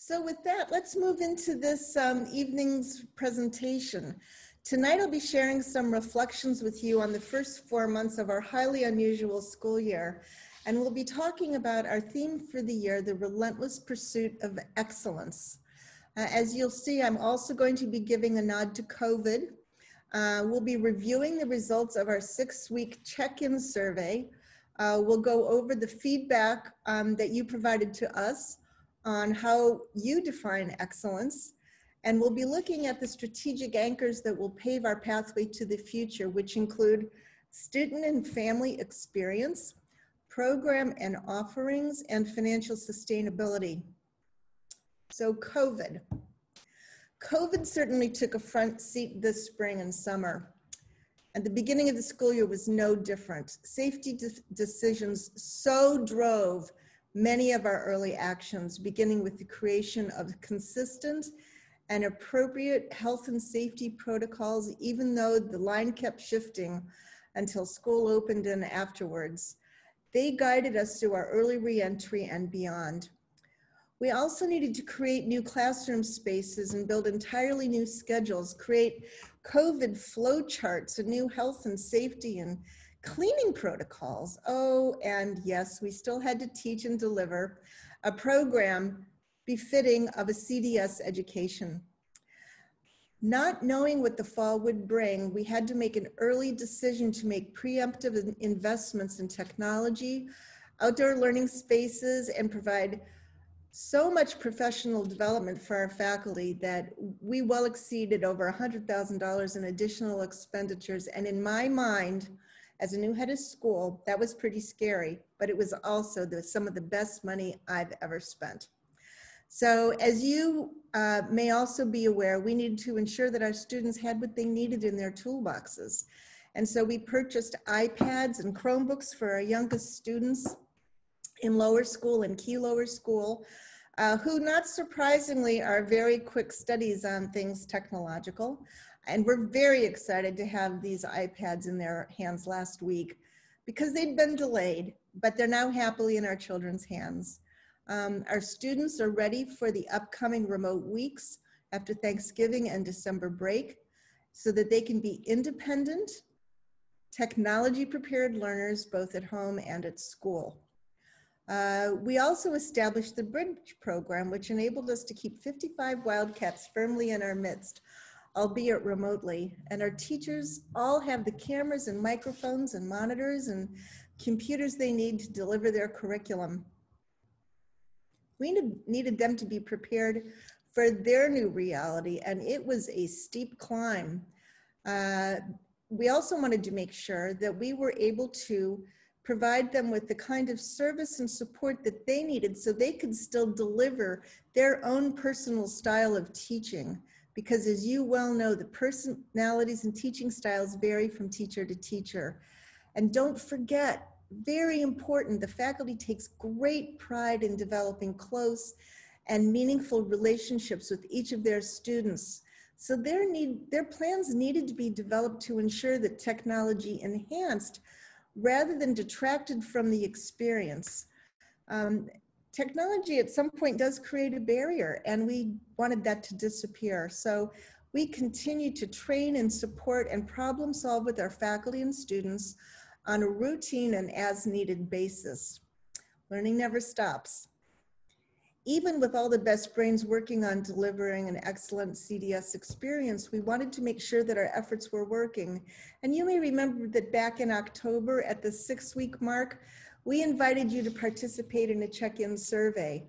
So with that, let's move into this evening's presentation. Tonight I'll be sharing some reflections with you on the first 4 months of our highly unusual school year. And we'll be talking about our theme for the year, the relentless pursuit of excellence. As you'll see, I'm also going to be giving a nod to COVID. We'll be reviewing the results of our 6-week check-in survey. We'll go over the feedback that you provided to us on how you define excellence. And we'll be looking at the strategic anchors that will pave our pathway to the future, which include student and family experience, program and offerings, and financial sustainability. So COVID. COVID certainly took a front seat this spring and summer. And the beginning of the school year was no different. Safety decisions so drove many of our early actions, beginning with the creation of consistent and appropriate health and safety protocols, even though the line kept shifting until school opened and afterwards. They guided us through our early reentry and beyond. We also needed to create new classroom spaces and build entirely new schedules, create COVID flow charts and new health and safety and cleaning protocols. Oh, and yes, we still had to teach and deliver a program befitting of a CDS education. Not knowing what the fall would bring, we had to make an early decision to make preemptive investments in technology, outdoor learning spaces, and provide so much professional development for our faculty that we well exceeded over $100,000 in additional expenditures. And in my mind, as a new head of school, that was pretty scary, but it was also some of the best money I've ever spent. So as you may also be aware, we needed to ensure that our students had what they needed in their toolboxes. And so we purchased iPads and Chromebooks for our youngest students in lower school and key lower school, who not surprisingly are very quick studies on things technological. And we're very excited to have these iPads in their hands last week because they'd been delayed, but they're now happily in our children's hands. Our students are ready for the upcoming remote weeks after Thanksgiving and December break so that they can be independent, technology-prepared learners both at home and at school. We also established the Bridge program, which enabled us to keep 55 Wildcats firmly in our midst, albeit remotely. And our teachers all have the cameras and microphones and monitors and computers they need to deliver their curriculum. We needed them to be prepared for their new reality, and it was a steep climb. We also wanted to make sure that we were able to provide them with the kind of service and support that they needed so they could still deliver their own personal style of teaching. Because as you well know, the personalities and teaching styles vary from teacher to teacher. And don't forget, very important, the faculty takes great pride in developing close and meaningful relationships with each of their students. So their plans needed to be developed to ensure that technology enhanced rather than detracted from the experience. Technology at some point does create a barrier, and we wanted that to disappear. So we continue to train and support and problem solve with our faculty and students on a routine and as needed basis. Learning never stops. Even with all the best brains working on delivering an excellent CDS experience, we wanted to make sure that our efforts were working. And you may remember that back in October at the 6-week mark, we invited you to participate in a check-in survey.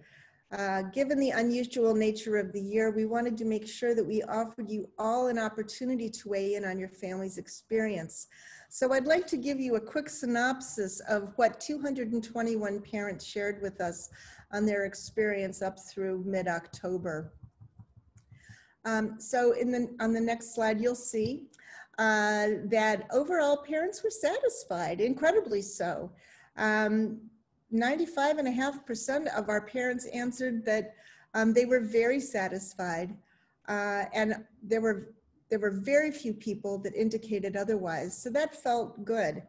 Given the unusual nature of the year, we wanted to make sure that we offered you all an opportunity to weigh in on your family's experience. So I'd like to give you a quick synopsis of what 221 parents shared with us on their experience up through mid-October. So on the next slide, you'll see that overall parents were satisfied, incredibly so. 95.5% of our parents answered that they were very satisfied, and there were very few people that indicated otherwise, so that felt good.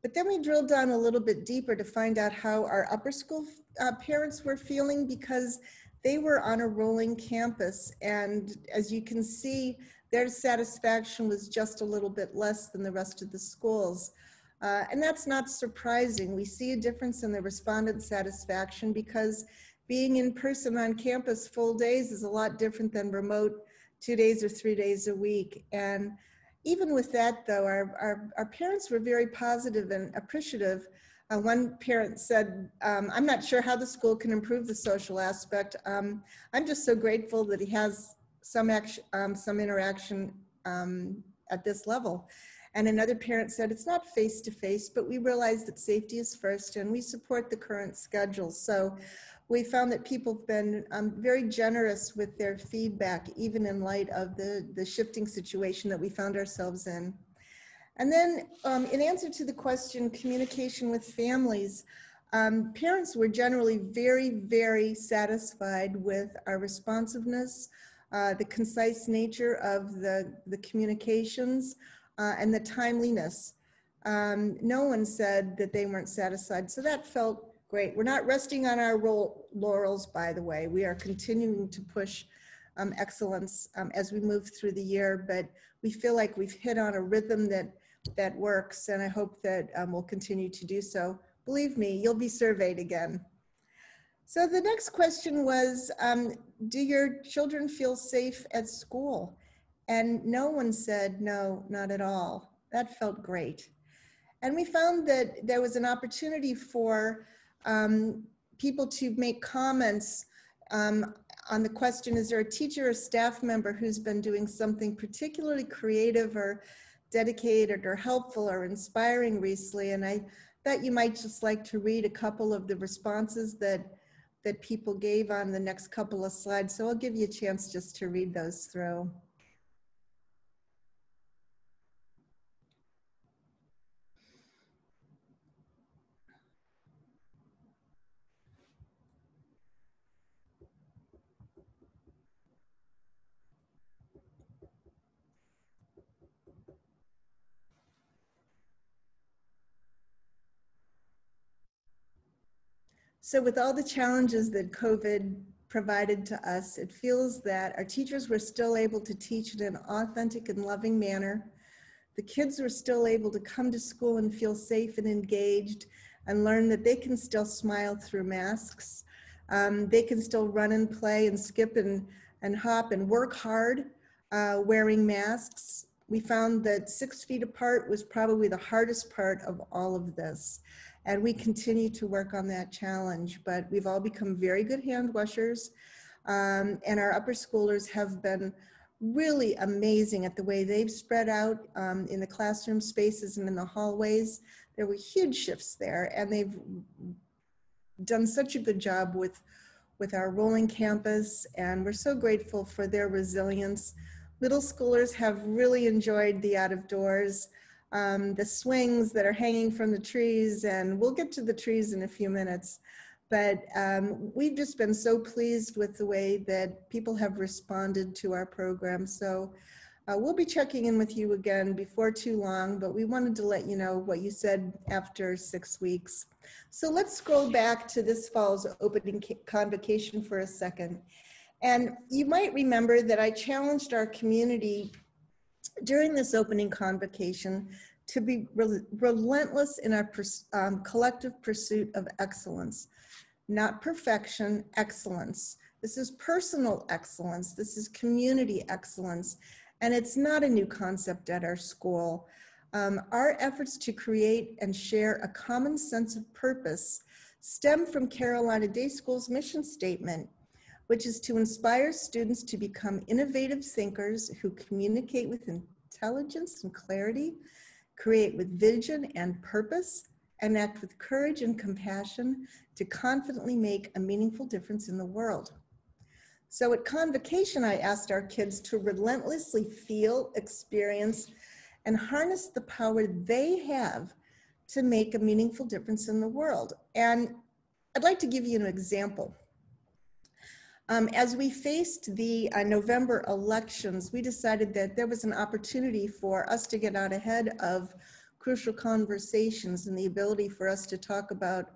But then we drilled down a little bit deeper to find out how our upper school parents were feeling, because they were on a rolling campus, and as you can see, their satisfaction was just a little bit less than the rest of the schools. And that's not surprising. We see a difference in the respondent satisfaction because being in person on campus full days is a lot different than remote 2 days or 3 days a week. And even with that, though, our parents were very positive and appreciative. One parent said, I'm not sure how the school can improve the social aspect. I'm just so grateful that he has some interaction at this level. And another parent said, it's not face-to-face, but we realize that safety is first and we support the current schedule. So we found that people have been very generous with their feedback, even in light of the shifting situation that we found ourselves in. And then in answer to the question, communication with families, parents were generally very, very satisfied with our responsiveness, the concise nature of the communications, and the timeliness. No one said that they weren't satisfied, so that felt great. We're not resting on our laurels, by the way. We are continuing to push excellence as we move through the year, but we feel like we've hit on a rhythm that works, and I hope that we'll continue to do so. Believe me, you'll be surveyed again. So the next question was, do your children feel safe at school? And no one said, no, not at all. That felt great. And we found that there was an opportunity for people to make comments on the question, is there a teacher or staff member who's been doing something particularly creative or dedicated or helpful or inspiring recently? And I thought you might just like to read a couple of the responses that people gave on the next couple of slides. So I'll give you a chance just to read those through. So with all the challenges that COVID provided to us, it feels that our teachers were still able to teach in an authentic and loving manner. The kids were still able to come to school and feel safe and engaged and learn that they can still smile through masks. They can still run and play and skip and hop and work hard wearing masks. We found that 6 feet apart was probably the hardest part of all of this. And we continue to work on that challenge, but we've all become very good hand washers. And our upper schoolers have been really amazing at the way they've spread out in the classroom spaces and in the hallways. There were huge shifts there, and they've done such a good job with our rolling campus, and we're so grateful for their resilience. Middle schoolers have really enjoyed the out of doors, the swings that are hanging from the trees, and we'll get to the trees in a few minutes. But we've just been so pleased with the way that people have responded to our program. So we'll be checking in with you again before too long, but we wanted to let you know what you said after 6 weeks. So let's scroll back to this fall's opening convocation for a second. And you might remember that I challenged our community during this opening convocation to be relentless in our collective pursuit of excellence. Not perfection, excellence. This is personal excellence. This is community excellence. And it's not a new concept at our school. Our efforts to create and share a common sense of purpose stem from Carolina Day School's mission statement, which is to inspire students to become innovative thinkers who communicate with intelligence and clarity, create with vision and purpose, and act with courage and compassion to confidently make a meaningful difference in the world. So at convocation, I asked our kids to relentlessly feel, experience, and harness the power they have to make a meaningful difference in the world. And I'd like to give you an example. As we faced the November elections, we decided that there was an opportunity for us to get out ahead of crucial conversations and the ability for us to talk about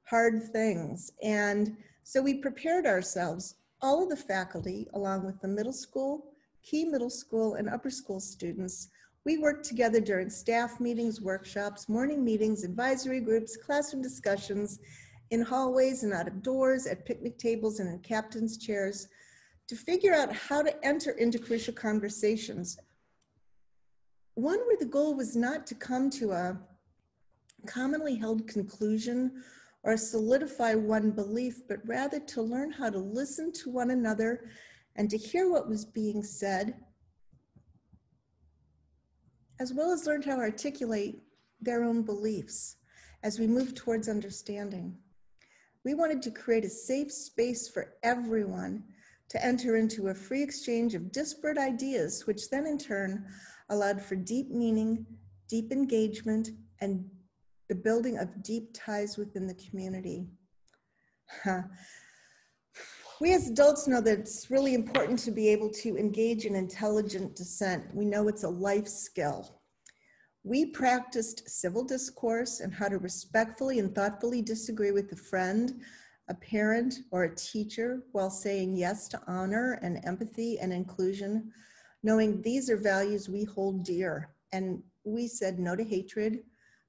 hard things. And so we prepared ourselves all of the faculty, along with the middle school, key middle school, and upper school students, we worked together during staff meetings, workshops, morning meetings, advisory groups, classroom discussions, in hallways and out of doors, at picnic tables and in captain's chairs, to figure out how to enter into crucial conversations. One where the goal was not to come to a commonly held conclusion or solidify one belief, but rather to learn how to listen to one another and to hear what was being said, as well as learn how to articulate their own beliefs as we move towards understanding. We wanted to create a safe space for everyone to enter into a free exchange of disparate ideas, which then in turn allowed for deep meaning, deep engagement, and the building of deep ties within the community. We as adults know that it's really important to be able to engage in intelligent dissent. We know it's a life skill. We practiced civil discourse and how to respectfully and thoughtfully disagree with a friend, a parent, or a teacher while saying yes to honor and empathy and inclusion, knowing these are values we hold dear. And we said no to hatred,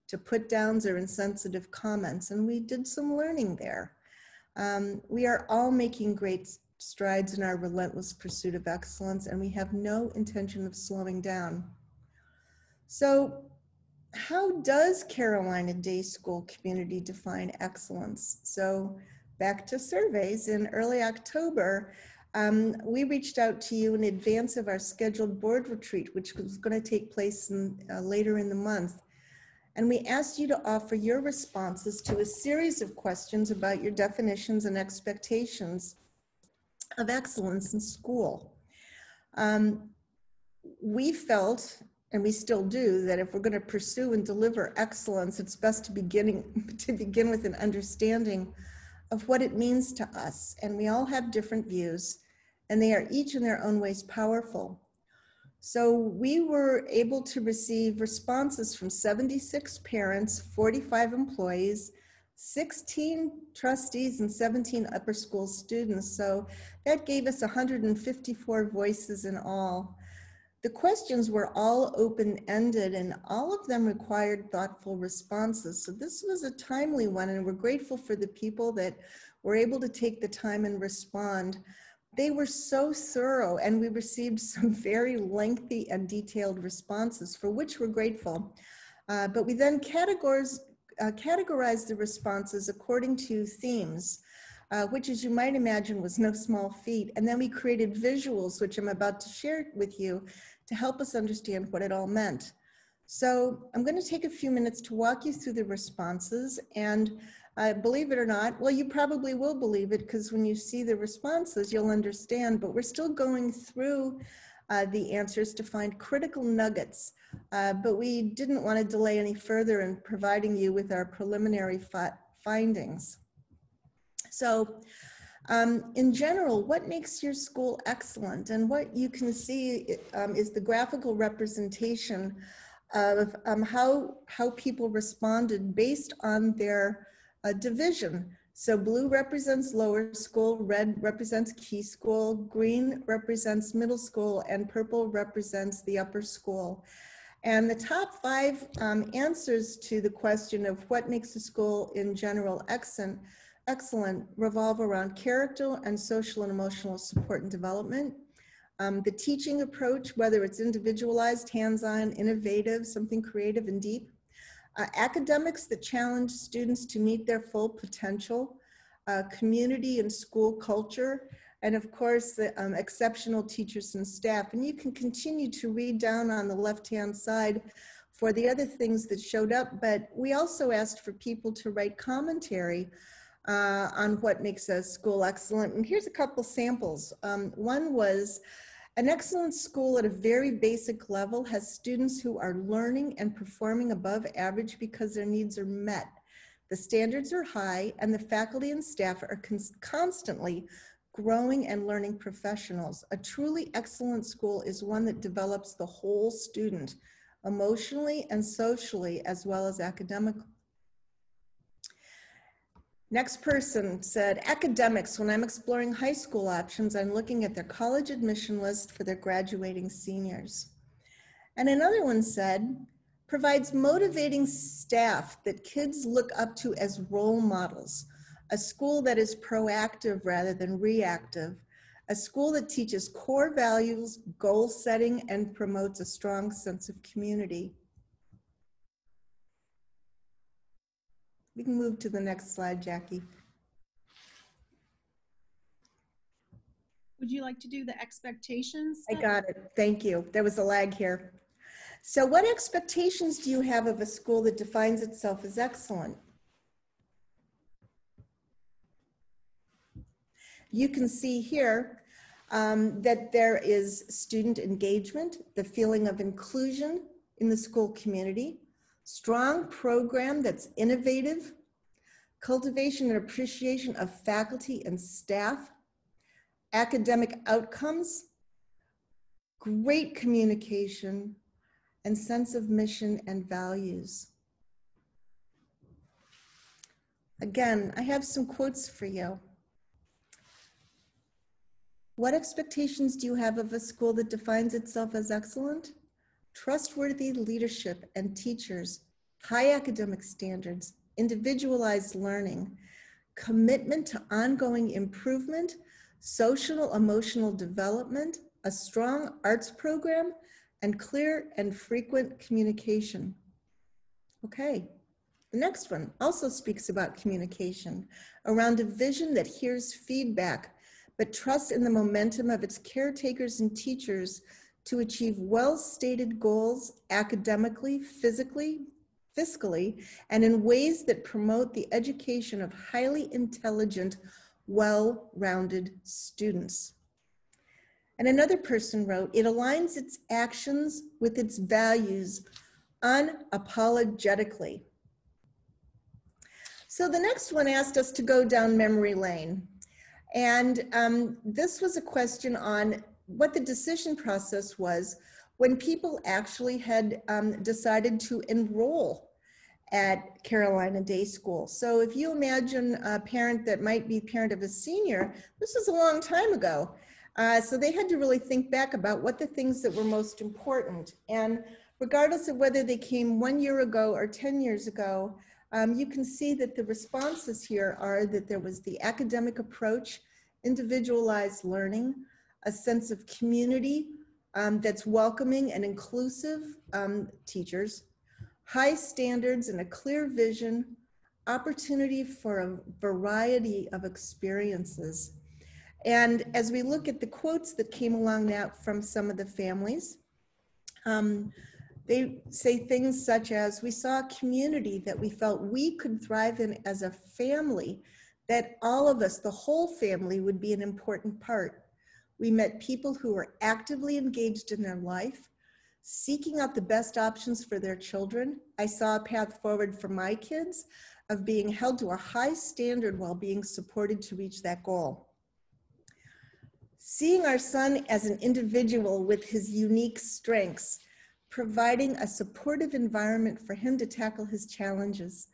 to put downs or insensitive comments, and we did some learning there. We are all making great strides in our relentless pursuit of excellence, and we have no intention of slowing down. So how does Carolina Day School community define excellence? So back to surveys. In early October, we reached out to you in advance of our scheduled board retreat, which was going to take place later in the month. And we asked you to offer your responses to a series of questions about your definitions and expectations of excellence in school. We felt, and we still do, that if we're going to pursue and deliver excellence, it's best to begin with an understanding of what it means to us. And we all have different views, and they are each in their own ways powerful. So we were able to receive responses from 76 parents, 45 employees, 16 trustees, and 17 upper school students. So that gave us 154 voices in all. The questions were all open-ended, and all of them required thoughtful responses. So this was a timely one, and we're grateful for the people that were able to take the time and respond. They were so thorough, and we received some very lengthy and detailed responses, for which we're grateful. But we then categorized the responses according to themes, which, as you might imagine, was no small feat. And then we created visuals, which I'm about to share with you, to help us understand what it all meant. So I'm going to take a few minutes to walk you through the responses, and believe it or not, well, you probably will believe it, because when you see the responses, you'll understand, but we're still going through the answers to find critical nuggets, but we didn't want to delay any further in providing you with our preliminary findings. So in general, what makes your school excellent? And what you can see is the graphical representation of how people responded based on their division. So blue represents lower school, red represents key school, green represents middle school, and purple represents the upper school. And the top 5 answers to the question of what makes a school in general excellent revolve around character and social and emotional support and development. The teaching approach, whether it's individualized, hands-on, innovative, something creative and deep. Academics that challenge students to meet their full potential, community and school culture, and of course, the exceptional teachers and staff. And you can continue to read down on the left-hand side for the other things that showed up, but we also asked for people to write commentary on what makes a school excellent. And here's a couple samples. One was, an excellent school at a very basic level has students who are learning and performing above average because their needs are met. The standards are high, and the faculty and staff are constantly growing and learning professionals. A truly excellent school is one that develops the whole student, emotionally and socially, as well as academically. Next person said, academics, when I'm exploring high school options, I'm looking at their college admission list for their graduating seniors. And another one said, provides motivating staff that kids look up to as role models, a school that is proactive rather than reactive, a school that teaches core values, goal setting, and promotes a strong sense of community. We can move to the next slide, Jackie. Would you like to do the expectations? I got it. Thank you. There was a lag here. So what expectations do you have of a school that defines itself as excellent? You can see here that there is student engagement, the feeling of inclusion in the school community, strong program that's innovative, cultivation and appreciation of faculty and staff, academic outcomes, great communication, and sense of mission and values. Again, I have some quotes for you. What expectations do you have of a school that defines itself as excellent? Trustworthy leadership and teachers, high academic standards, individualized learning, commitment to ongoing improvement, social emotional development, a strong arts program, and clear and frequent communication. Okay, the next one also speaks about communication around a vision that hears feedback, but trusts in the momentum of its caretakers and teachers to achieve well-stated goals academically, physically, fiscally, and in ways that promote the education of highly intelligent, well-rounded students. And another person wrote, it aligns its actions with its values unapologetically. So the next one asked us to go down memory lane. And this was a question on what the decision process was when people actually had decided to enroll at Carolina Day School. So if you imagine a parent that might be parent of a senior, this was a long time ago. So they had to really think back about what the things that were most important. And regardless of whether they came 1 year ago or 10 years ago, you can see that the responses here are that there was the academic approach, individualized learning, a sense of community that's welcoming and inclusive teachers, high standards and a clear vision, opportunity for a variety of experiences. And as we look at the quotes that came along now from some of the families, they say things such as, we saw a community that we felt we could thrive in as a family, that all of us, the whole family, would be an important part. We met people who were actively engaged in their life, seeking out the best options for their children. I saw a path forward for my kids of being held to a high standard while being supported to reach that goal. Seeing our son as an individual with his unique strengths, providing a supportive environment for him to tackle his challenges.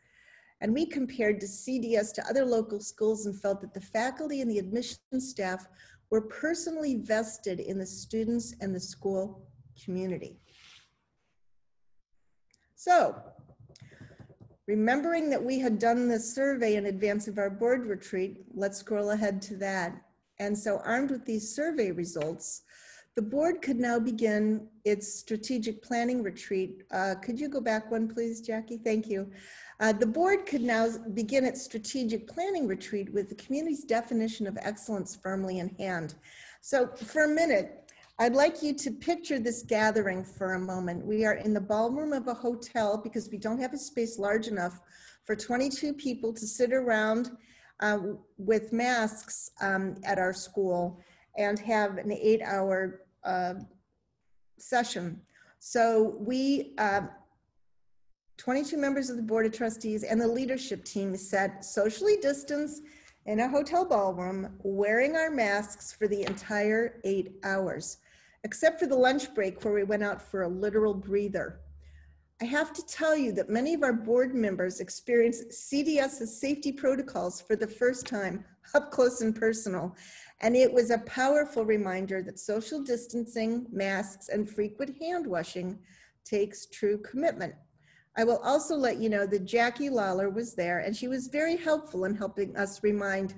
And we compared to CDS to other local schools and felt that the faculty and the admissions staff were personally vested in the students and the school community. So, remembering that we had done this survey in advance of our board retreat, let's scroll ahead to that. And so armed with these survey results, the board could now begin its strategic planning retreat. Could you go back one, please, Jackie? Thank you. The board could now begin its strategic planning retreat with the community's definition of excellence firmly in hand. So for a minute, I'd like you to picture this gathering for a moment. We are in the ballroom of a hotel because we don't have a space large enough for 22 people to sit around with masks at our school and have an 8-hour session. So we, 22 members of the Board of Trustees and the leadership team sat socially distanced in a hotel ballroom wearing our masks for the entire 8 hours, except for the lunch break where we went out for a literal breather. I have to tell you that many of our board members experienced CDS's safety protocols for the first time up close and personal. And it was a powerful reminder that social distancing, masks, and frequent hand washing takes true commitment. I will also let you know that Jackie Lawler was there, and she was very helpful in helping us remind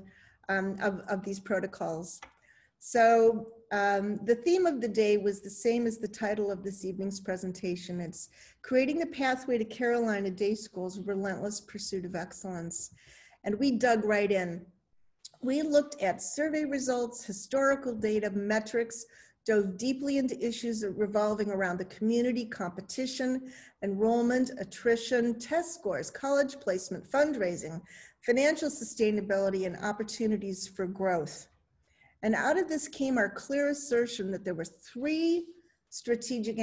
of these protocols. So the theme of the day was the same as the title of this evening's presentation. It's creating the pathway to Carolina Day School's relentless pursuit of excellence. And we dug right in. We looked at survey results, historical data, metrics, dove deeply into issues revolving around the community, competition, enrollment, attrition, test scores, college placement, fundraising, financial sustainability, and opportunities for growth. And out of this came our clear assertion that there were 3 strategic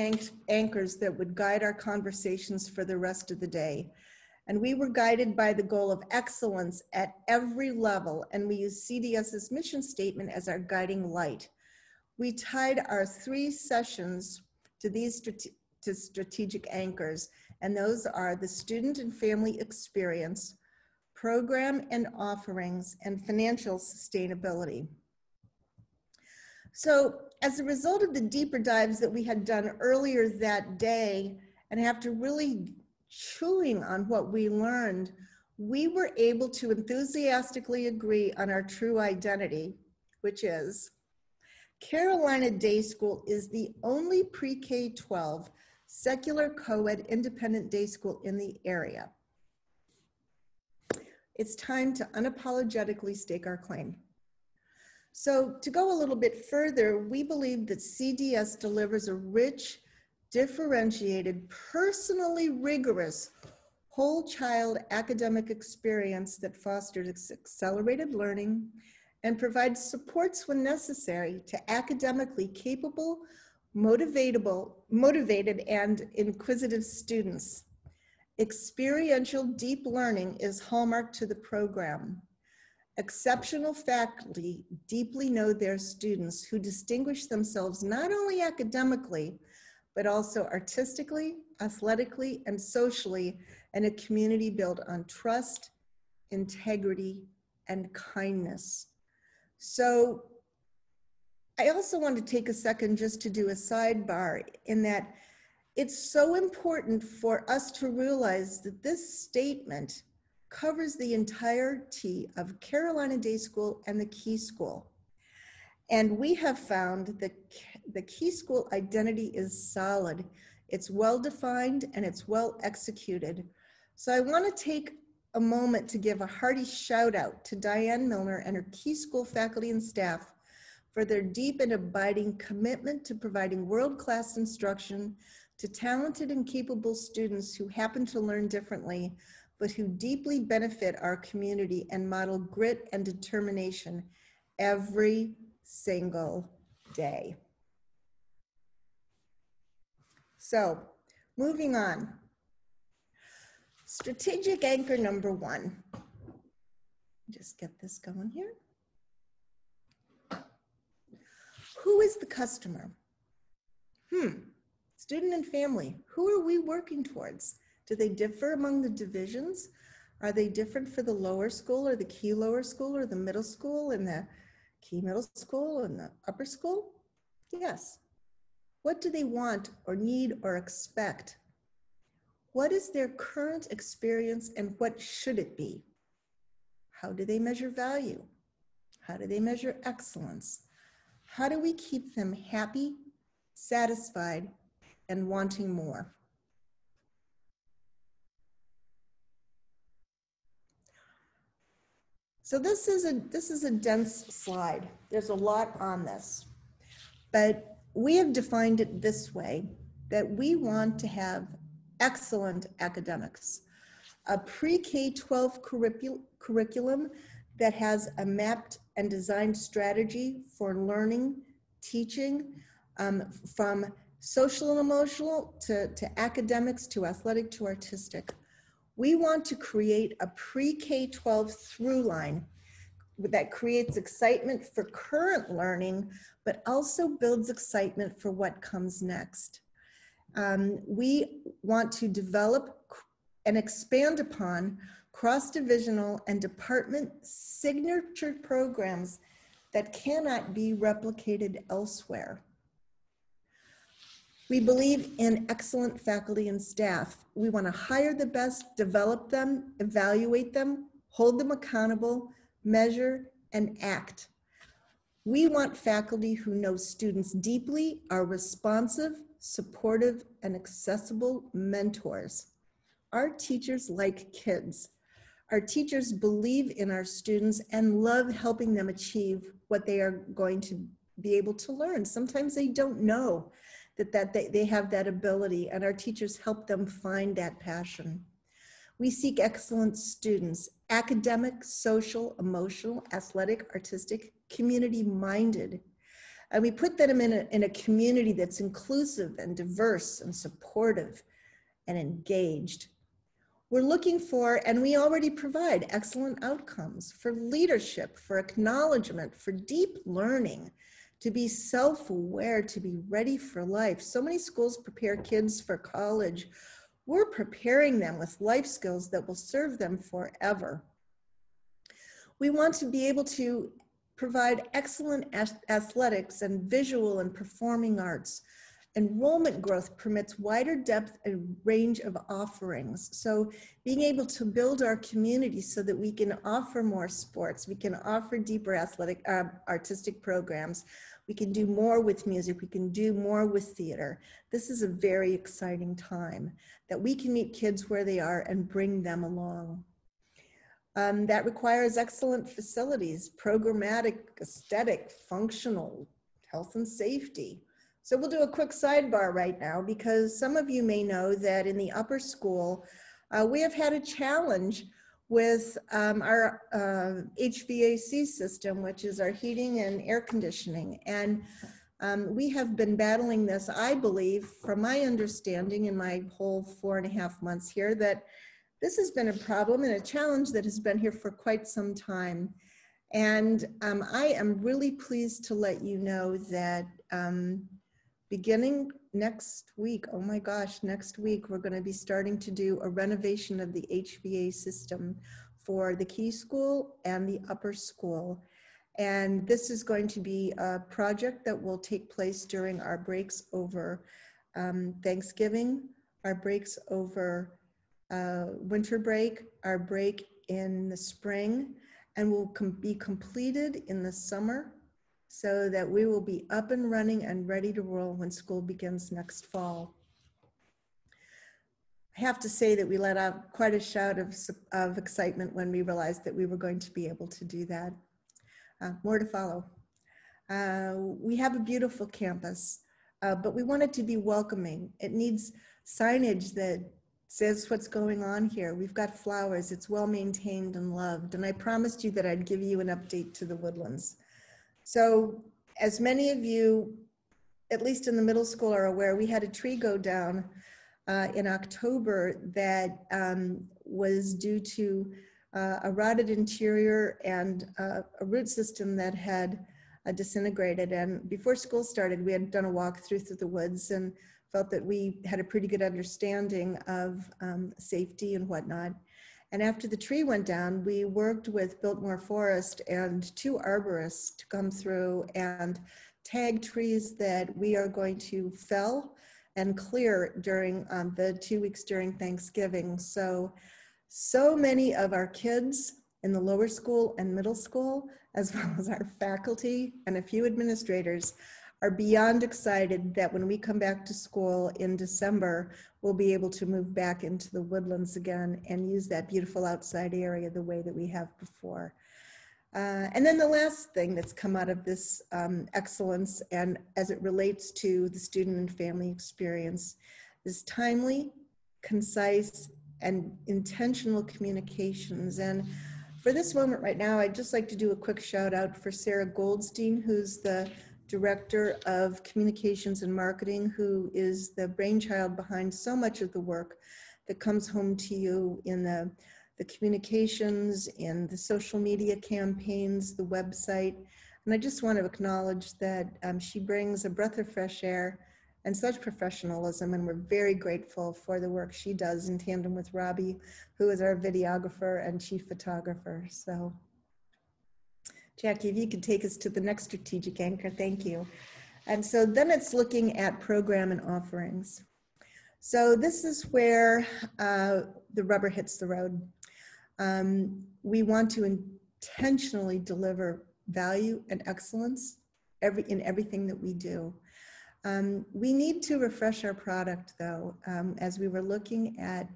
anchors that would guide our conversations for the rest of the day. And we were guided by the goal of excellence at every level, and we used CDS's mission statement as our guiding light. We tied our 3 sessions to these strategic anchors, and those are the student and family experience, program and offerings, and financial sustainability. So as a result of the deeper dives that we had done earlier that day, and after really chewing on what we learned, we were able to enthusiastically agree on our true identity, which is Carolina Day School is the only pre-K-12 secular co-ed independent day school in the area. It's time to unapologetically stake our claim. So to go a little bit further, we believe that CDS delivers a rich, differentiated, personally rigorous, whole child academic experience that fosters accelerated learning and provides supports when necessary to academically capable, motivated, and inquisitive students. Experiential deep learning is hallmark to the program. Exceptional faculty deeply know their students who distinguish themselves not only academically, but also artistically, athletically, and socially in a community built on trust, integrity, and kindness. So I also want to take a second just to do a sidebar in that it's so important for us to realize that this statement covers the entirety of Carolina Day School and the Key School. And we have found that the Key School identity is solid. It's well-defined and it's well executed. So I want to take a moment to give a hearty shout out to Diane Milner and her Key School faculty and staff for their deep and abiding commitment to providing world-class instruction to talented and capable students who happen to learn differently, but who deeply benefit our community and model grit and determination every single day. So, moving on. Strategic anchor number 1. Just get this going here. Who is the customer? Student and family. Who are we working towards? Do they differ among the divisions? Are they different for the lower school or the Key lower school or the middle school and the Key middle school and the upper school? Yes. What do they want or need or expect? What is their current experience and what should it be? How do they measure value? How do they measure excellence? How do we keep them happy, satisfied, and wanting more? So this is a dense slide. There's a lot on this, but we have defined it this way, that we want to have excellent academics, a pre-K-12 curriculum that has a mapped and designed strategy for learning, teaching, from social and emotional to academics to athletic to artistic. We want to create a pre-K-12 through line that creates excitement for current learning, but also builds excitement for what comes next. We want to develop and expand upon cross-divisional and department signature programs that cannot be replicated elsewhere. We believe in excellent faculty and staff. We want to hire the best, develop them, evaluate them, hold them accountable, measure, and act. We want faculty who know students deeply, are responsive, supportive, and accessible mentors. Our teachers like kids. Our teachers believe in our students and love helping them achieve what they are going to be able to learn. Sometimes they don't know that they have that ability, and our teachers help them find that passion. We seek excellent students, academic, social, emotional, athletic, artistic, community-minded. And we put them in a community that's inclusive and diverse and supportive and engaged. We're looking for, and we already provide, excellent outcomes for leadership, for acknowledgement, for deep learning, to be self-aware, to be ready for life. So many schools prepare kids for college. We're preparing them with life skills that will serve them forever. We want to be able to provide excellent athletics and visual and performing arts. Enrollment growth permits wider depth and range of offerings. So being able to build our community so that we can offer more sports, we can offer deeper athletic, artistic programs, we can do more with music, we can do more with theater. This is a very exciting time that we can meet kids where they are and bring them along. That requires excellent facilities, programmatic, aesthetic, functional, health and safety. So we'll do a quick sidebar right now because some of you may know that in the upper school, we have had a challenge with our HVAC system, which is our heating and air conditioning. And we have been battling this, I believe, from my understanding in my whole 4.5 months here, that this has been a problem and a challenge that has been here for quite some time. And I am really pleased to let you know that beginning next week, oh my gosh, next week, we're going to be starting to do a renovation of the HVAC system for the Key School and the upper school. And this is going to be a project that will take place during our breaks over Thanksgiving, our breaks over winter break, our break in the spring, and will be completed in the summer so that we will be up and running and ready to roll when school begins next fall. I have to say that we let out quite a shout of excitement when we realized that we were going to be able to do that. More to follow. We have a beautiful campus, but we want it to be welcoming. It needs signage that says what's going on here. We've got flowers, it's well maintained and loved. And I promised you that I'd give you an update to the Woodlands. So as many of you, at least in the middle school, are aware, we had a tree go down in October that was due to a rotted interior and a root system that had disintegrated. And before school started, we had done a walk through the woods and felt that we had a pretty good understanding of safety and whatnot. And after the tree went down, we worked with Biltmore Forest and 2 arborists to come through and tag trees that we are going to fell and clear during the 2 weeks during Thanksgiving. So many of our kids in the lower school and middle school, as well as our faculty and a few administrators, are beyond excited that when we come back to school in December, we'll be able to move back into the Woodlands again and use that beautiful outside area the way that we have before. And then the last thing that's come out of this excellence, and as it relates to the student and family experience, is timely, concise, and intentional communications. And for this moment right now, I'd just like to do a quick shout out for Sarah Goldstein, who's the Director of Communications and Marketing, who is the brainchild behind so much of the work that comes home to you in the communications, in the social media campaigns, the website. And I just want to acknowledge that she brings a breath of fresh air and such professionalism, and we're very grateful for the work she does in tandem with Robbie, who is our videographer and chief photographer. So Jackie, if you could take us to the next strategic anchor, thank you. And so then it's looking at program and offerings. So this is where the rubber hits the road. We want to intentionally deliver value and excellence in everything that we do. We need to refresh our product, though, as we were looking at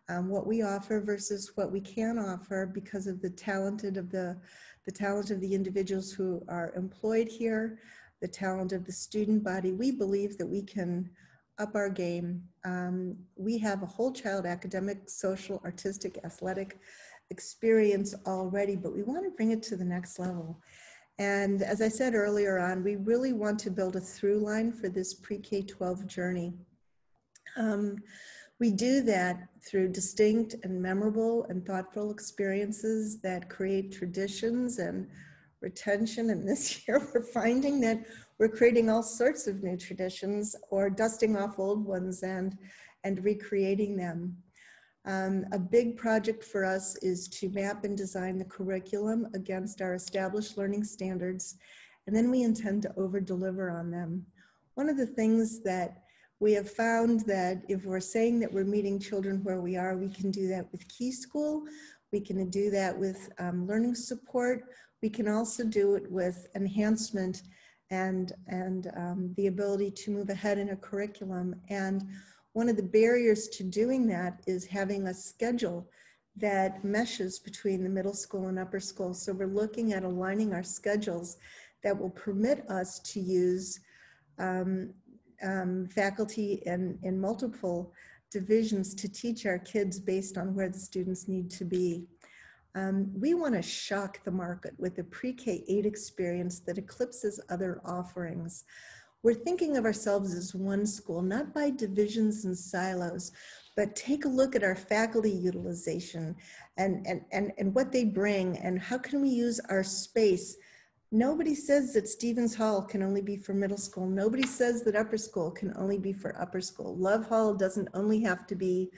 what we offer versus what we can offer because of the talent of the individuals who are employed here, the talent of the student body. We believe that we can up our game. We have a whole child academic, social, artistic, athletic experience already, but we want to bring it to the next level. And as I said earlier on, we really want to build a through line for this pre-K-12 journey. We do that through distinct and memorable and thoughtful experiences that create traditions and retention. And this year we're finding that we're creating all sorts of new traditions or dusting off old ones and recreating them. A big project for us is to map and design the curriculum against our established learning standards, and then we intend to over-deliver on them. One of the things that we have found that if we're saying that we're meeting children where we are, we can do that with Key School, we can do that with learning support, we can also do it with enhancement and the ability to move ahead in a curriculum. And one of the barriers to doing that is having a schedule that meshes between the middle school and upper school. So we're looking at aligning our schedules that will permit us to use faculty in multiple divisions to teach our kids based on where the students need to be. We want to shock the market with a pre-K-8 experience that eclipses other offerings. We're thinking of ourselves as one school, not by divisions and silos, but take a look at our faculty utilization and what they bring and how can we use our space. Nobody says that Stevens Hall can only be for middle school. Nobody says that upper school can only be for upper school. Love Hall doesn't only have to be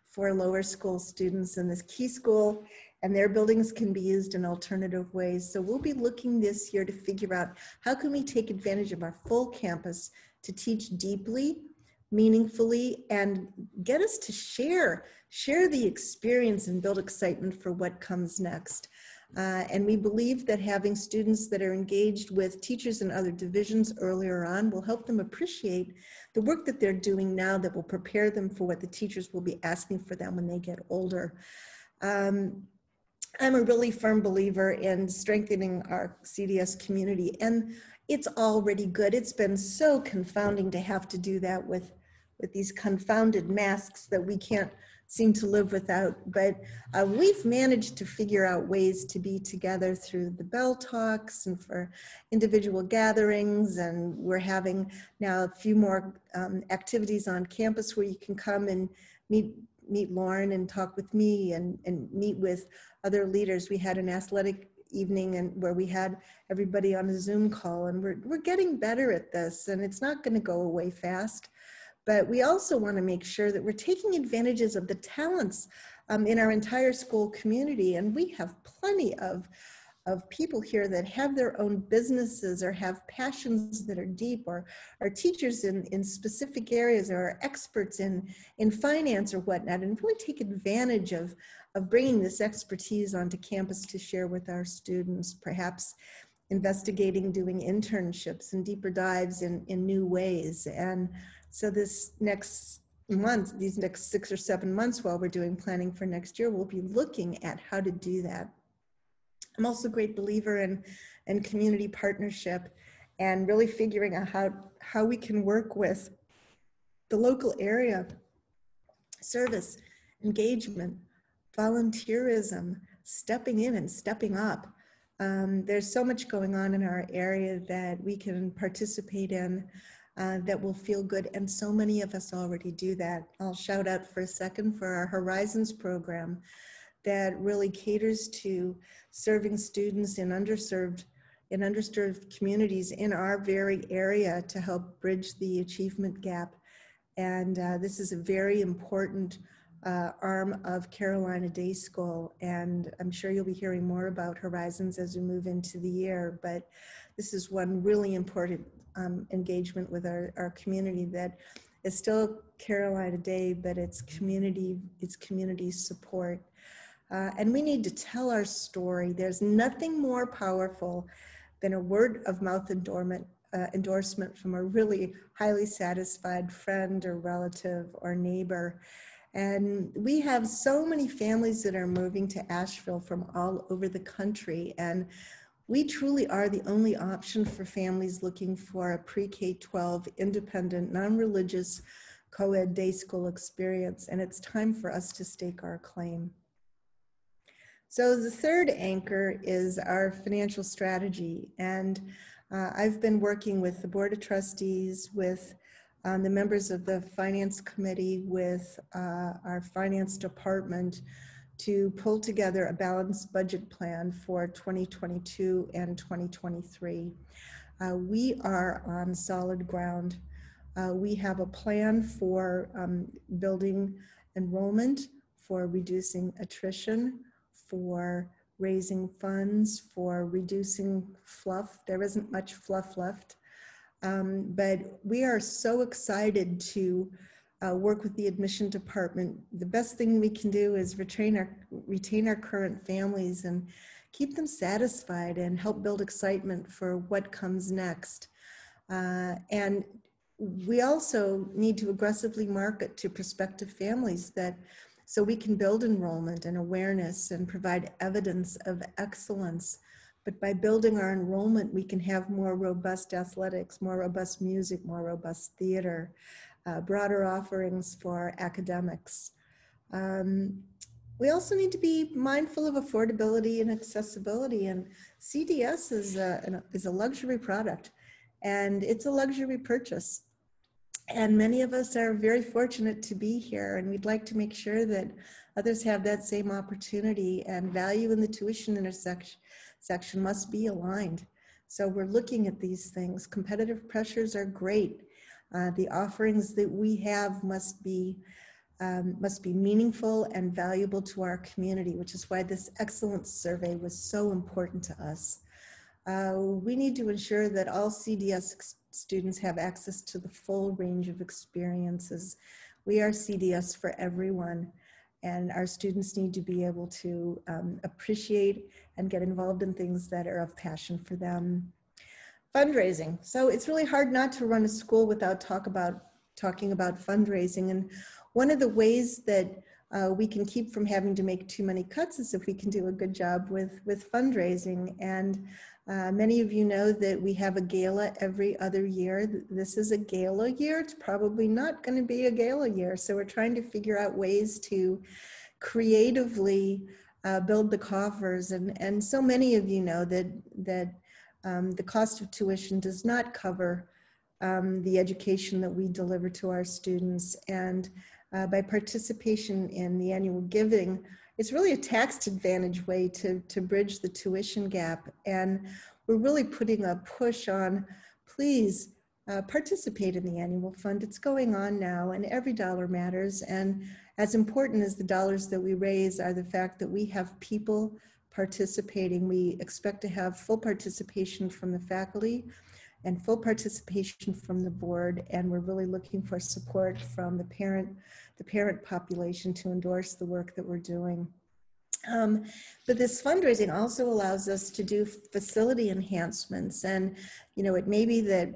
for lower school students, and this Key School and their buildings can be used in alternative ways. So we'll be looking this year to figure out how can we take advantage of our full campus to teach deeply, meaningfully, and get us to share the experience and build excitement for what comes next. And we believe that having students that are engaged with teachers in other divisions earlier on will help them appreciate the work that they're doing now that will prepare them for what the teachers will be asking for them when they get older. I'm a really firm believer in strengthening our CDS community, and it's already good. It's been so confounding to have to do that with these confounded masks that we can't seem to live without. But we've managed to figure out ways to be together through the Bell Talks and for individual gatherings. And we're having now a few more activities on campus where you can come and meet Lauren and talk with me and meet with other leaders. We had an athletic evening and where we had everybody on a Zoom call, and we're getting better at this, and it's not going to go away fast. But we also want to make sure that we're taking advantages of the talents in our entire school community. And we have plenty of people here that have their own businesses or have passions that are deep, or are teachers in specific areas, or are experts in finance or whatnot, and really take advantage of bringing this expertise onto campus to share with our students, perhaps investigating doing internships and deeper dives in new ways. And so this next month, these next 6 or 7 months while we're doing planning for next year, we'll be looking at how to do that. I'm also a great believer in community partnership and really figuring out how we can work with the local area, service, engagement, volunteerism, stepping in and stepping up. There's so much going on in our area that we can participate in that will feel good, and so many of us already do that. I'll shout out for a second for our Horizons program that really caters to serving students in underserved in underserved communities in our very area to help bridge the achievement gap. And this is a very important arm of Carolina Day School. And I'm sure you'll be hearing more about Horizons as we move into the year. But this is one really important engagement with our community that is still Carolina Day, but it's community support. And we need to tell our story. There's nothing more powerful than a word of mouth endorsement from a really highly satisfied friend or relative or neighbor. And we have so many families that are moving to Asheville from all over the country. And we truly are the only option for families looking for a pre-K-12 independent, non-religious co-ed day school experience. And it's time for us to stake our claim. So the third anchor is our financial strategy. And I've been working with the Board of Trustees, with the members of the Finance Committee, with our Finance Department to pull together a balanced budget plan for 2022 and 2023. We are on solid ground. We have a plan for building enrollment, for reducing attrition, for raising funds, for reducing fluff. There isn't much fluff left. But we are so excited to work with the admission department. The best thing we can do is retain our current families and keep them satisfied and help build excitement for what comes next. And we also need to aggressively market to prospective families so we can build enrollment and awareness and provide evidence of excellence. But by building our enrollment, we can have more robust athletics, more robust music, more robust theater, broader offerings for academics. We also need to be mindful of affordability and accessibility. And CDS is a luxury product, and it's a luxury purchase. And many of us are very fortunate to be here, and we'd like to make sure that others have that same opportunity, and value in the tuition section must be aligned. So we're looking at these things. Competitive pressures are great. The offerings that we have must be meaningful and valuable to our community, which is why this excellence survey was so important to us. We need to ensure that all CDS students have access to the full range of experiences. We are CDS for everyone, and our students need to be able to appreciate and get involved in things that are of passion for them. Fundraising. So it's really hard not to run a school without talking about fundraising. And one of the ways that we can keep from having to make too many cuts is if we can do a good job with fundraising. And many of you know that we have a gala every other year. This is a gala year. It's probably not going to be a gala year. So we're trying to figure out ways to creatively build the coffers. And so many of you know that the cost of tuition does not cover the education that we deliver to our students. And by participation in the annual giving, it's really a tax advantage way to bridge the tuition gap. And we're really putting a push on, please participate in the annual fund. It's going on now, and every dollar matters. And as important as the dollars that we raise are the fact that we have people participating. We expect to have full participation from the faculty and full participation from the board, and we're really looking for support from the parent population to endorse the work that we're doing. But this fundraising also allows us to do facility enhancements, and it may be that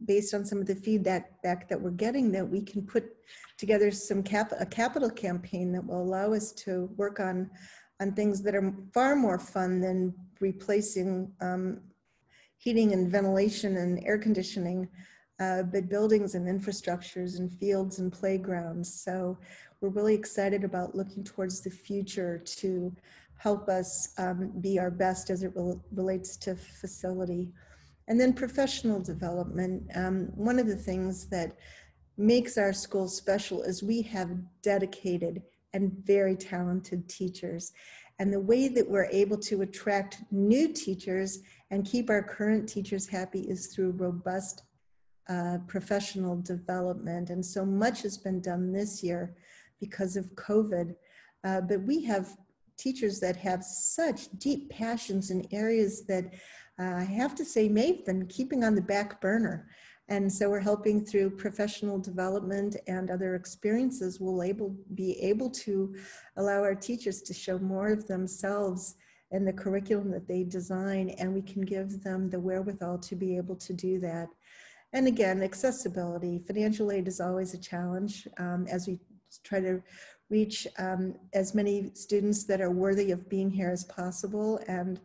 based on some of the feedback that we're getting, that we can put together a capital campaign that will allow us to work on things that are far more fun than replacing heating and ventilation and air conditioning, but buildings and infrastructures and fields and playgrounds. So we're really excited about looking towards the future to help us be our best as it relates to facility. And then professional development. One of the things that makes our school special is we have dedicated and very talented teachers. And the way that we're able to attract new teachers and keep our current teachers happy is through robust professional development. And so much has been done this year because of COVID. But we have teachers that have such deep passions in areas that I have to say may have been keeping on the back burner. And so we're helping through professional development and other experiences. We'll be able to allow our teachers to show more of themselves in the curriculum that they design, and we can give them the wherewithal to be able to do that. And again, accessibility. Financial aid is always a challenge as we try to reach as many students that are worthy of being here as possible. And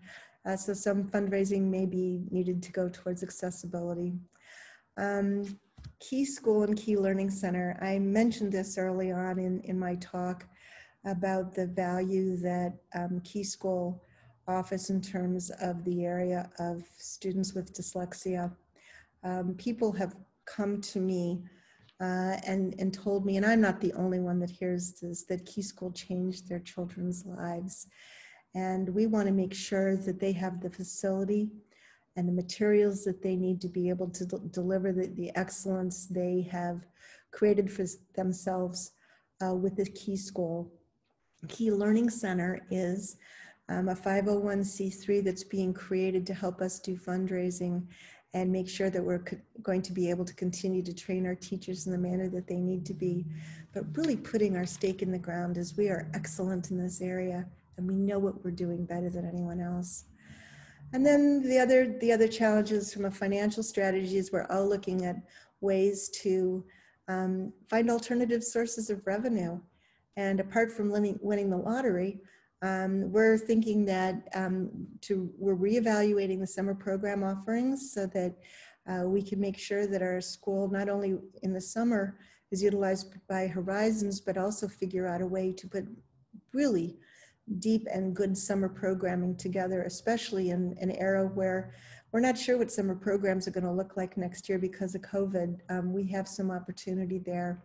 so some fundraising may be needed to go towards accessibility. Key School and Key Learning Center. I mentioned this early on in my talk about the value that Key School offers in terms of the area of students with dyslexia. People have come to me and told me, and I'm not the only one that hears this, that Key School changed their children's lives. And we want to make sure that they have the facility and the materials that they need to be able to deliver the excellence they have created for themselves with the Key School. Key Learning Center is a 501c3 that's being created to help us do fundraising and make sure that we're going to be able to continue to train our teachers in the manner that they need to be, but really putting our stake in the ground as we are excellent in this area and we know what we're doing better than anyone else. And then the other challenges from a financial strategy is we're all looking at ways to find alternative sources of revenue. And apart from winning the lottery, we're thinking that we're reevaluating the summer program offerings so that we can make sure that our school, not only in the summer, is utilized by Horizons, but also figure out a way to put really deep and good summer programming together, especially in an era where we're not sure what summer programs are going to look like next year because of COVID. We have some opportunity there.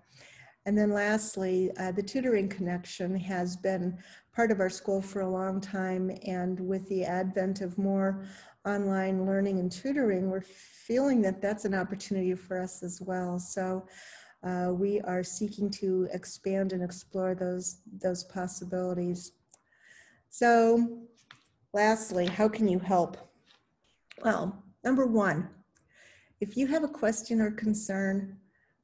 And then lastly, the tutoring connection has been part of our school for a long time. And with the advent of more online learning and tutoring, we're feeling that that's an opportunity for us as well. So we are seeking to expand and explore those possibilities. So lastly, how can you help? Well, number one, if you have a question or concern,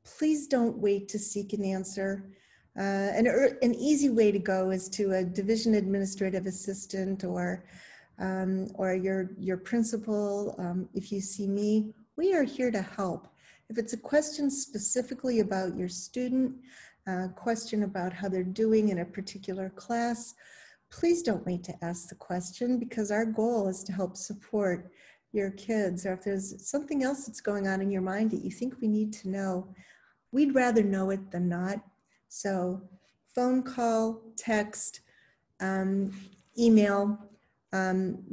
please don't wait to seek an answer. An easy way to go is to a division administrative assistant or your principal. If you see me, we are here to help. If it's a question specifically about your student, question about how they're doing in a particular class, please don't wait to ask the question, because our goal is to help support your kids. Or if there's something else that's going on in your mind that you think we need to know, we'd rather know it than not. So phone call, text, email.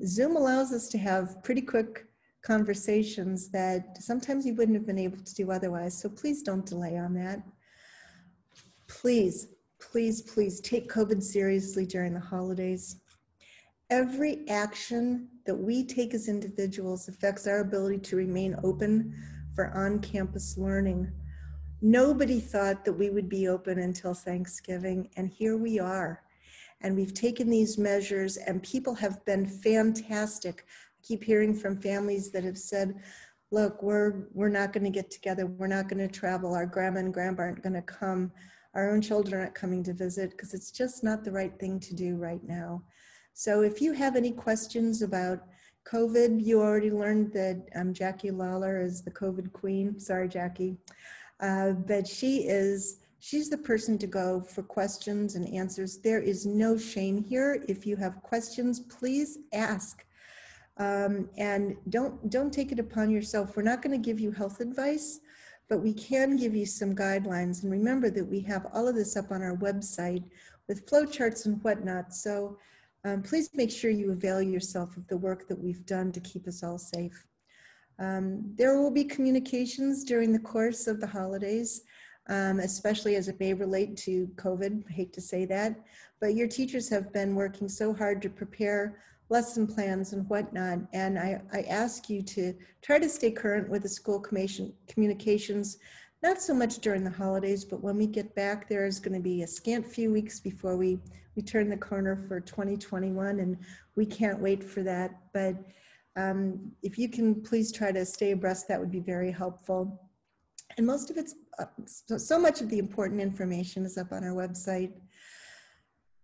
Zoom allows us to have pretty quick conversations that sometimes you wouldn't have been able to do otherwise. So please don't delay on that. Please, please, please take COVID seriously during the holidays. Every action that we take as individuals affects our ability to remain open for on-campus learning. Nobody thought that we would be open until Thanksgiving, and here we are. And we've taken these measures, and people have been fantastic. I keep hearing from families that have said, look, we're not going to get together. We're not going to travel. Our grandma and grandpa aren't going to come. Our own children aren't coming to visit because it's just not the right thing to do right now. So if you have any questions about COVID, you already learned that Jackie Lawler is the COVID queen. Sorry, Jackie. But she's the person to go for questions and answers. There is no shame here. If you have questions, please ask. And don't take it upon yourself. We're not going to give you health advice, but we can give you some guidelines. And remember that we have all of this up on our website with flowcharts and whatnot. So please make sure you avail yourself of the work that we've done to keep us all safe. There will be communications during the course of the holidays. especially as it may relate to COVID. I hate to say that, but your teachers have been working so hard to prepare lesson plans and whatnot. And I ask you to try to stay current with the school communications, not so much during the holidays, but when we get back, there is going to be a scant few weeks before we turn the corner for 2021, and we can't wait for that. But if you can please try to stay abreast, that would be very helpful. And most of it's, so much of the important information is up on our website.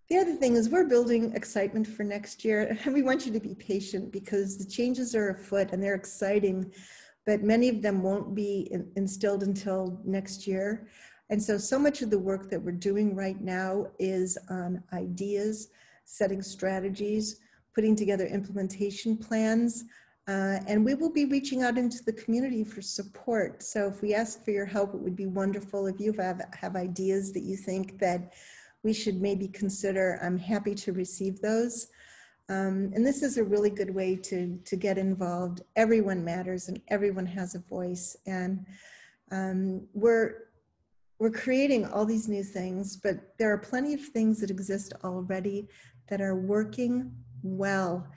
The other thing is we're building excitement for next year, and we want you to be patient because the changes are afoot and they're exciting, but many of them won't be instilled until next year. And so much of the work that we're doing right now is on ideas, setting strategies, putting together implementation plans, and we will be reaching out into the community for support. So if we ask for your help, it would be wonderful. If you have ideas that you think that we should maybe consider, I'm happy to receive those. And this is a really good way to get involved. Everyone matters and everyone has a voice. And we're creating all these new things, but there are plenty of things that exist already that are working well.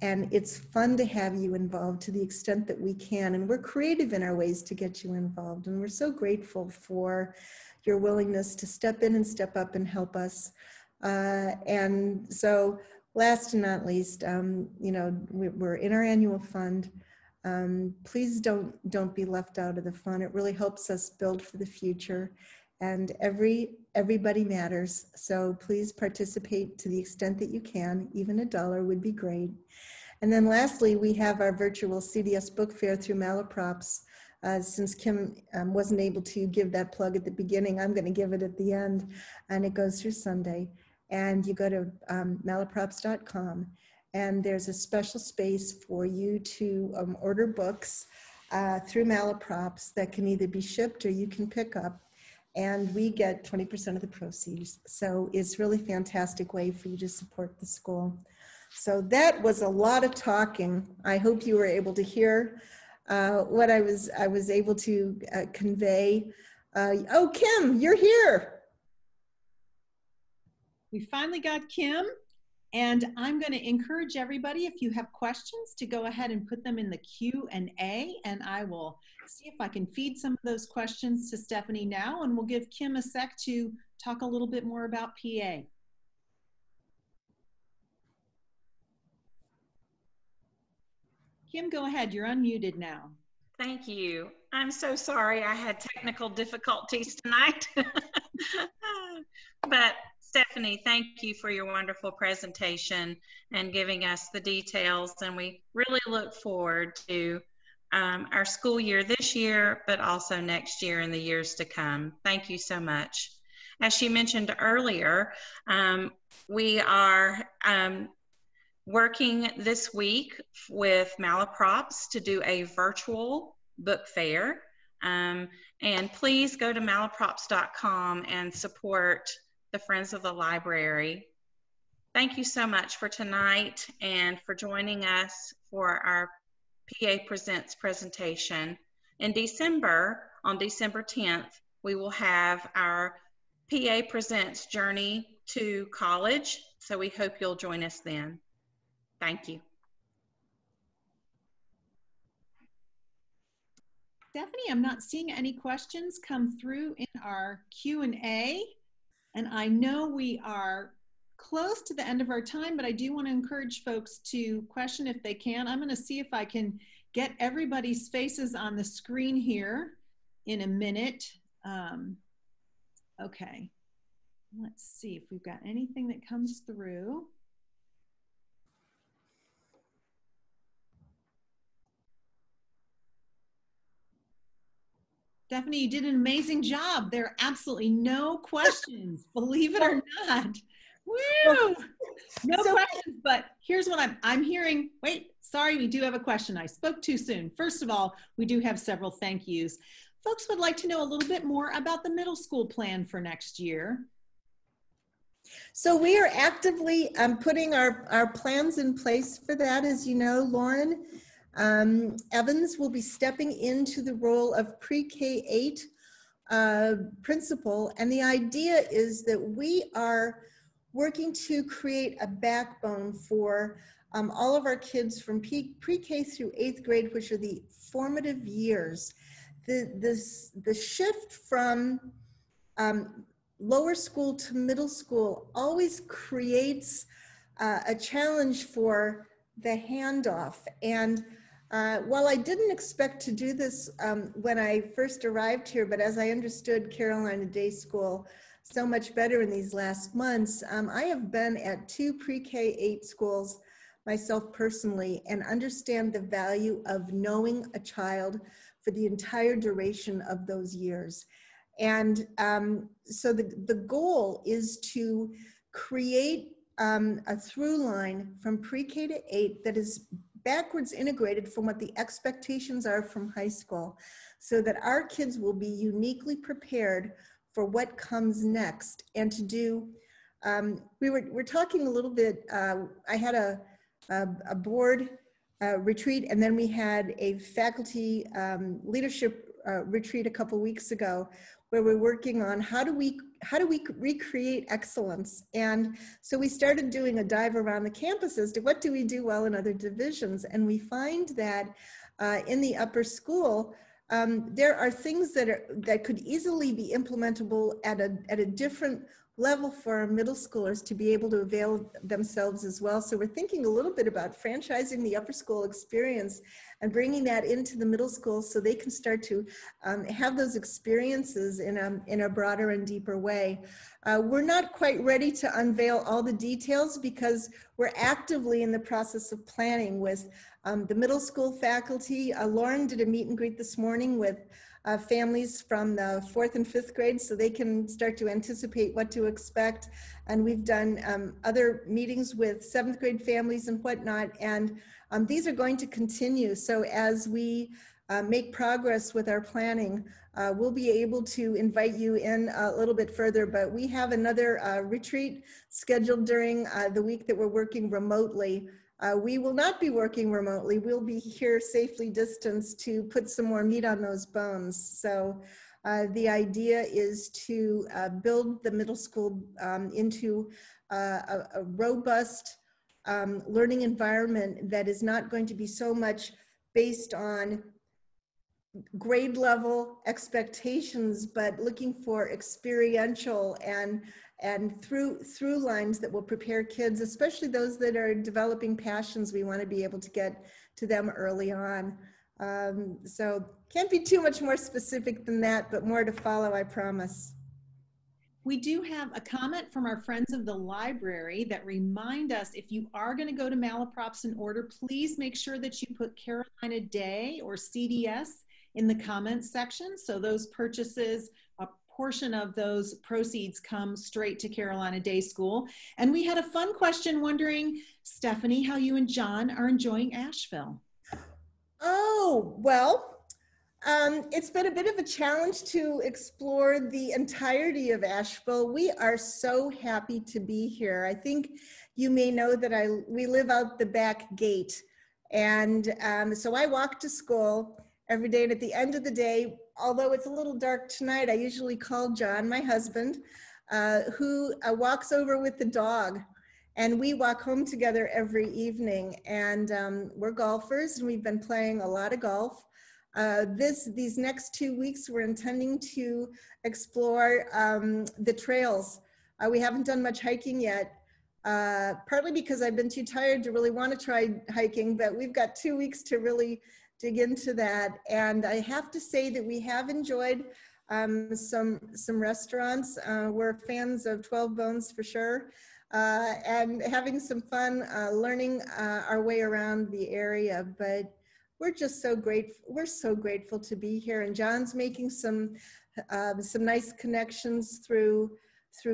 And it's fun to have you involved to the extent that we can. And we're creative in our ways to get you involved. And we're so grateful for your willingness to step in and step up and help us. And so last and not least, you know, we're in our annual fund. Please don't be left out of the fun. It really helps us build for the future. And everybody matters. So please participate to the extent that you can. Even $1 would be great. And then lastly, we have our virtual CDS book fair through Malaprops. Since Kim wasn't able to give that plug at the beginning, I'm going to give it at the end. And it goes through Sunday. And you go to malaprops.com. And there's a special space for you to order books through Malaprops that can either be shipped or you can pick up. And we get 20% of the proceeds. So it's really a fantastic way for you to support the school. So that was a lot of talking. I hope you were able to hear what I was able to convey. Oh, Kim, you're here. We finally got Kim, and I'm going to encourage everybody, if you have questions, to go ahead and put them in the Q&A, and I will see if I can feed some of those questions to Stephanie now, and we'll give Kim a sec to talk a little bit more about PA. Kim, go ahead. You're unmuted now. Thank you. I'm so sorry I had technical difficulties tonight. But Stephanie, thank you for your wonderful presentation and giving us the details. And we really look forward to our school year this year, but also next year and the years to come. Thank you so much. As she mentioned earlier, we are working this week with Malaprops to do a virtual book fair. And please go to malaprops.com and support the Friends of the Library. Thank you so much for tonight and for joining us for our PA Presents presentation. In December, on December 10th, we will have our PA Presents Journey to College. So we hope you'll join us then. Thank you. Stephanie, I'm not seeing any questions come through in our Q&A, and I know we are close to the end of our time, but I do want to encourage folks to question if they can. I'm going to see if I can get everybody's faces on the screen here in a minute. Okay, let's see if we've got anything that comes through. Stephanie, you did an amazing job. There are absolutely no questions, believe it or not. Woo! No questions, but here's what I'm hearing. Wait, sorry, we do have a question. I spoke too soon. First of all, we do have several thank yous. Folks would like to know a little bit more about the middle school plan for next year. So we are actively putting our plans in place for that. As you know, Lauren Evans will be stepping into the role of pre-K-8 principal, and the idea is that we are working to create a backbone for all of our kids from pre-K through 8th grade, which are the formative years. The shift from lower school to middle school always creates a challenge for the handoff. And while I didn't expect to do this when I first arrived here, but as I understood Carolina Day School so much better in these last months, I have been at 2 pre-K 8 schools myself personally and understand the value of knowing a child for the entire duration of those years. And so the goal is to create a through line from pre-K to 8 that is backwards integrated from what the expectations are from high school, so that our kids will be uniquely prepared for what comes next. And to do, we're talking a little bit, I had a board retreat, and then we had a faculty leadership retreat a couple weeks ago, where we're working on how do we recreate excellence. And so we started doing a dive around the campuses to what do we do well in other divisions. And we find that in the upper school, there are things that could easily be implementable at a different level for our middle schoolers to be able to avail themselves as well. So we're thinking a little bit about franchising the upper school experience and bringing that into the middle school so they can start to have those experiences in a broader and deeper way. We're not quite ready to unveil all the details because we're actively in the process of planning with the middle school faculty. Lauren did a meet and greet this morning with families from the 4th and 5th grade so they can start to anticipate what to expect. And we've done other meetings with 7th grade families and whatnot. And these are going to continue. So as we make progress with our planning, we'll be able to invite you in a little bit further, but we have another retreat scheduled during the week that we're working remotely. We will not be working remotely. We'll be here safely distanced to put some more meat on those bones. So the idea is to build the middle school into a robust learning environment that is not going to be so much based on grade level expectations, but looking for experiential and through lines that will prepare kids, especially those that are developing passions. We want to be able to get to them early on. So can't be too much more specific than that, but more to follow, I promise. We do have a comment from our friends of the library that remind us, if you are going to go to Malaprops and order, please make sure that you put Carolina Day or CDS in the comments section. So those purchases, a portion of those proceeds come straight to Carolina Day School. And we had a fun question wondering, Stephanie, how you and John are enjoying Asheville. Oh, well, it's been a bit of a challenge to explore the entirety of Asheville. We are so happy to be here. I think you may know that we live out the back gate. And so I walk to school every day, and at the end of the day, although it's a little dark tonight, I usually call John, my husband, who walks over with the dog, and we walk home together every evening. And we're golfers, and we've been playing a lot of golf. These next 2 weeks, we're intending to explore the trails. We haven't done much hiking yet, partly because I've been too tired to really want to try hiking, but we've got 2 weeks to really dig into that. And I have to say that we have enjoyed some restaurants. We're fans of 12 Bones for sure, and having some fun learning our way around the area. But we're just so grateful. We're so grateful to be here. And John's making some nice connections through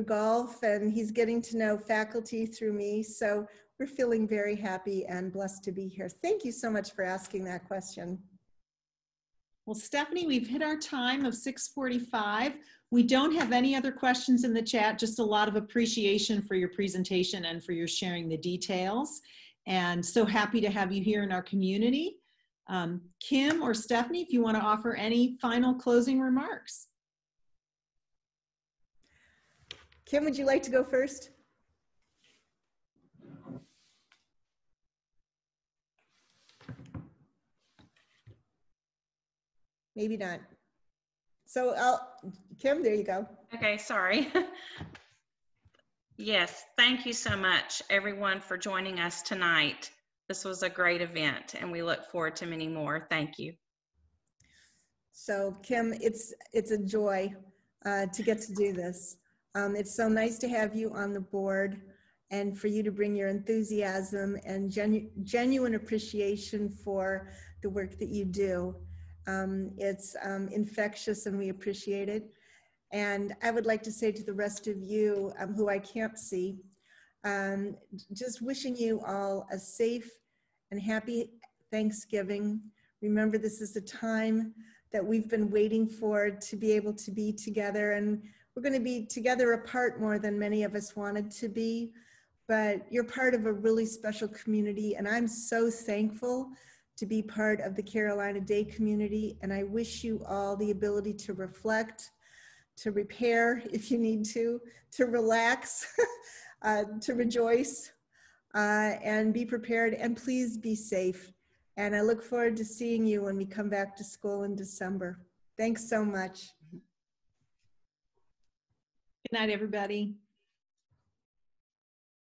golf, and he's getting to know faculty through me. So we're feeling very happy and blessed to be here. Thank you so much for asking that question. Well, Stephanie, we've hit our time of 6:45. We don't have any other questions in the chat, just a lot of appreciation for your presentation and for your sharing the details. And so happy to have you here in our community. Kim or Stephanie, if you want to offer any final closing remarks. Kim, would you like to go first? Maybe not. So Kim, there you go. Okay, sorry. Yes, thank you so much, everyone, for joining us tonight. This was a great event, and we look forward to many more. Thank you. So Kim, it's a joy to get to do this. It's so nice to have you on the board and for you to bring your enthusiasm and genuine appreciation for the work that you do. It's infectious and we appreciate it. And I would like to say to the rest of you who I can't see, just wishing you all a safe and happy Thanksgiving. Remember, this is the time that we've been waiting for to be able to be together, and we're going to be together apart more than many of us wanted to be, but you're part of a really special community, and I'm so thankful to be part of the Carolina Day community, and I wish you all the ability to reflect, to repair if you need to relax, to rejoice, and be prepared, and please be safe. And I look forward to seeing you when we come back to school in December. Thanks so much. Good night, everybody.